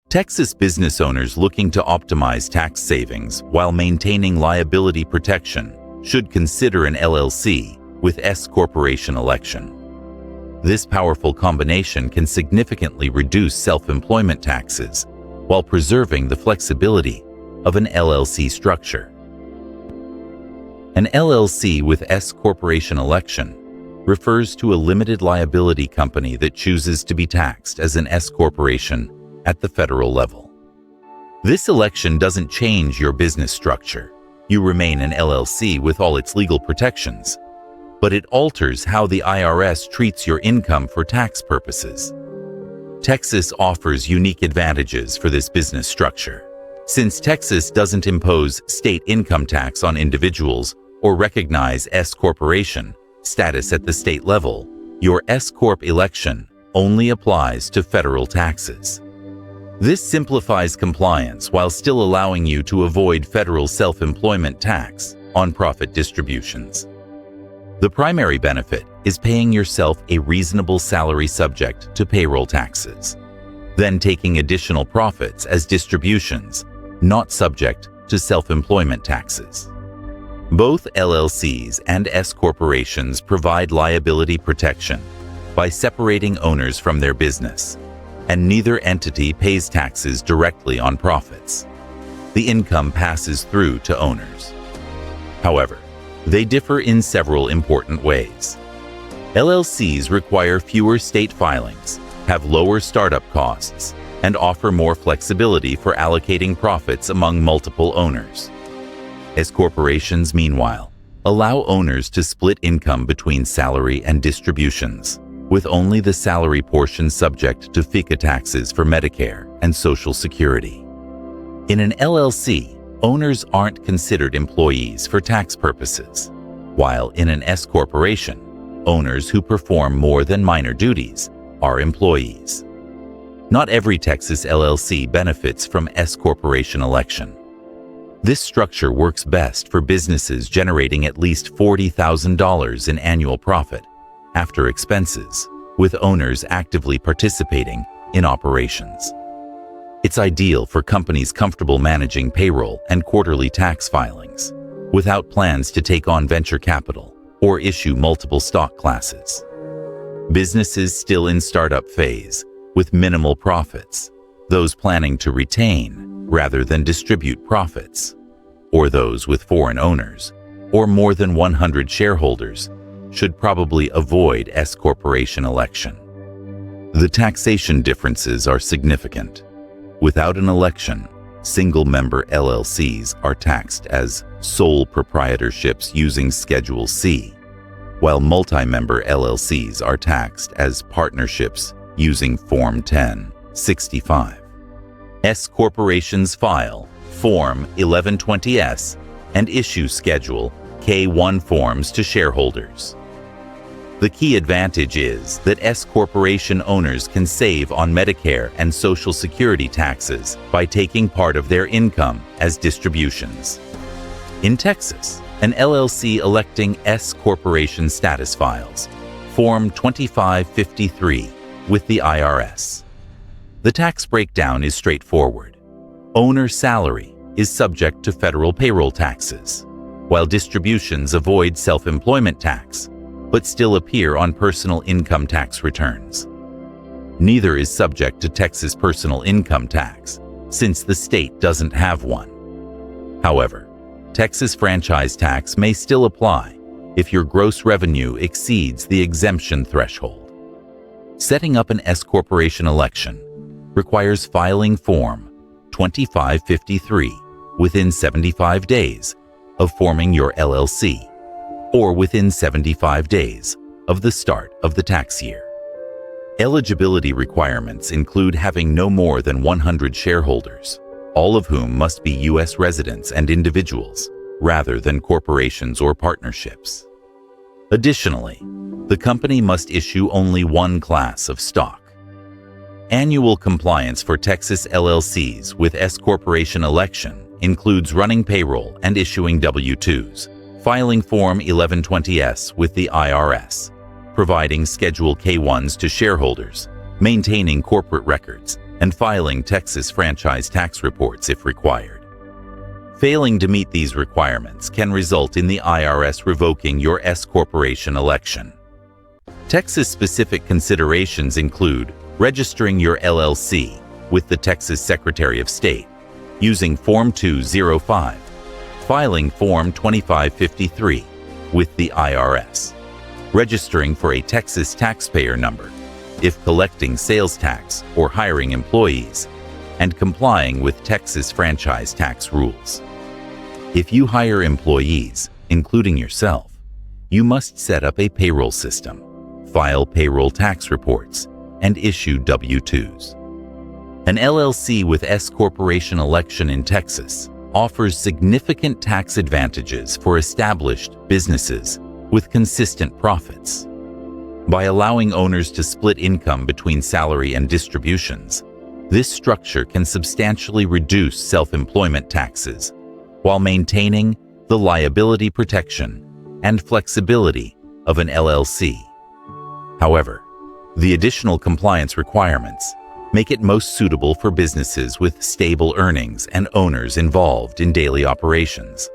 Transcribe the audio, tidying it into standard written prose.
Texas business owners looking to optimize tax savings while maintaining liability protection should consider an LLC with S Corporation election. This powerful combination can significantly reduce self-employment taxes while preserving the flexibility of an LLC structure. An LLC with S Corporation election refers to a limited liability company that chooses to be taxed as an S Corporation at the federal level. This election doesn't change your business structure. You remain an LLC with all its legal protections, but it alters how the IRS treats your income for tax purposes. Texas offers unique advantages for this business structure. Since Texas doesn't impose state income tax on individuals or recognize S Corporation status at the state level, your S Corp election only applies to federal taxes. This simplifies compliance while still allowing you to avoid federal self-employment tax on profit distributions. The primary benefit is paying yourself a reasonable salary subject to payroll taxes, then taking additional profits as distributions, not subject to self-employment taxes. Both LLCs and S corporations provide liability protection by separating owners from their business, and neither entity pays taxes directly on profits. The income passes through to owners. However, they differ in several important ways. LLCs require fewer state filings, have lower startup costs, and offer more flexibility for allocating profits among multiple owners. S corporations, meanwhile, allow owners to split income between salary and distributions, with only the salary portion subject to FICA taxes for Medicare and Social Security. In an LLC, owners aren't considered employees for tax purposes, while in an S corporation, owners who perform more than minor duties are employees. Not every Texas LLC benefits from S corporation election. This structure works best for businesses generating at least $40,000 in annual profit after expenses, with owners actively participating in operations. It's ideal for companies comfortable managing payroll and quarterly tax filings, without plans to take on venture capital or issue multiple stock classes. Businesses still in startup phase, with minimal profits, those planning to retain rather than distribute profits, or those with foreign owners, or more than 100 shareholders, should probably avoid S corporation election. The taxation differences are significant. Without an election, single-member LLCs are taxed as sole proprietorships using Schedule C, while multi-member LLCs are taxed as partnerships using Form 1065. S corporations file Form 1120S and issue Schedule K1 forms to shareholders. The key advantage is that S corporation owners can save on Medicare and Social Security taxes by taking part of their income as distributions. In Texas, an LLC electing S corporation status files Form 2553 with the IRS. The tax breakdown is straightforward. Owner salary is subject to federal payroll taxes, while distributions avoid self-employment tax, but still appear on personal income tax returns. Neither is subject to Texas personal income tax, since the state doesn't have one. However, Texas franchise tax may still apply if your gross revenue exceeds the exemption threshold. Setting up an S corporation election requires filing Form 2553 within 75 days of forming your LLC, or within 75 days of the start of the tax year. Eligibility requirements include having no more than 100 shareholders, all of whom must be U.S. residents and individuals, rather than corporations or partnerships. Additionally, the company must issue only one class of stock. Annual compliance for Texas LLCs with S corporation election includes running payroll and issuing W-2s, filing Form 1120S with the IRS, providing Schedule K-1s to shareholders, maintaining corporate records, and filing Texas franchise tax reports if required. Failing to meet these requirements can result in the IRS revoking your S Corporation election. Texas-specific considerations include registering your LLC with the Texas Secretary of State, using Form 205, filing Form 2553 with the IRS, registering for a Texas taxpayer number if collecting sales tax or hiring employees, and complying with Texas franchise tax rules. If you hire employees, including yourself, you must set up a payroll system, file payroll tax reports, and issue W-2s. An LLC with S Corporation election in Texas offers significant tax advantages for established businesses with consistent profits. By allowing owners to split income between salary and distributions, this structure can substantially reduce self-employment taxes while maintaining the liability protection and flexibility of an LLC. However, the additional compliance requirements make it most suitable for businesses with stable earnings and owners involved in daily operations.